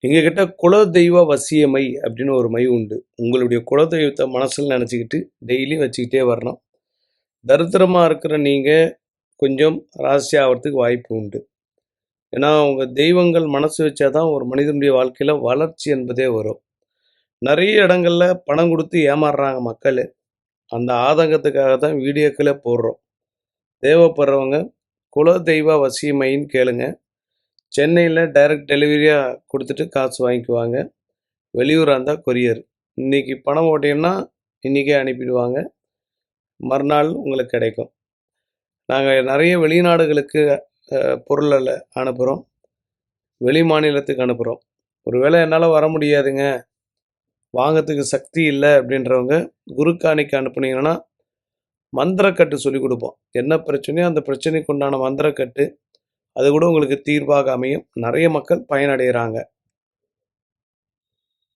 எங்ககிட்ட குலதெய்வ வசியமை அப்படின்னு ஒரு மை உண்டு. உங்களுடைய குலதெய்வத்தை மனசில் நினச்சிக்கிட்டு டெய்லி வச்சுக்கிட்டே வரணும். தரித்திரமாக இருக்கிற நீங்கள் கொஞ்சம் ராசி ஆகிறதுக்கு வாய்ப்பு உண்டு. ஏன்னா உங்கள் தெய்வங்கள் மனசு வச்சா தான் ஒரு மனிதனுடைய வாழ்க்கையில் வளர்ச்சி என்பதே வரும். நிறைய இடங்களில் பணம் கொடுத்து ஏமாறுறாங்க மக்கள். அந்த ஆதங்கத்துக்காக தான் வீடியோக்களே போடுறோம். தேவைப்படுறவங்க குலதெய்வ வசியமைன்னு கேளுங்க. சென்னையில் டைரக்ட் டெலிவரியாக கொடுத்துட்டு காசு வாங்கிக்குவாங்க. வெளியூராக இருந்தால் கொரியர். இன்றைக்கி பணம் போட்டிங்கன்னா இன்றைக்கே அனுப்பிடுவாங்க. மறுநாள் உங்களுக்கு கிடைக்கும். நாங்கள் நிறைய வெளிநாடுகளுக்கு பொருளை அனுப்புகிறோம். வெளி மாநிலத்துக்கு அனுப்புகிறோம். ஒரு வேளை என்னால் வர முடியாதுங்க, வாங்கிறதுக்கு சக்தி இல்லை அப்படின்றவங்க குருக்காணிக்கு அனுப்புனீங்கன்னா மந்திரக்கட்டு சொல்லிக் கொடுப்போம். என்ன பிரச்சனையோ அந்த பிரச்சனைக்கு உண்டான மந்திரக்கட்டு அது கூட உங்களுக்கு தீர்வாக அமையும். நிறைய மக்கள் பயனடைகிறாங்க.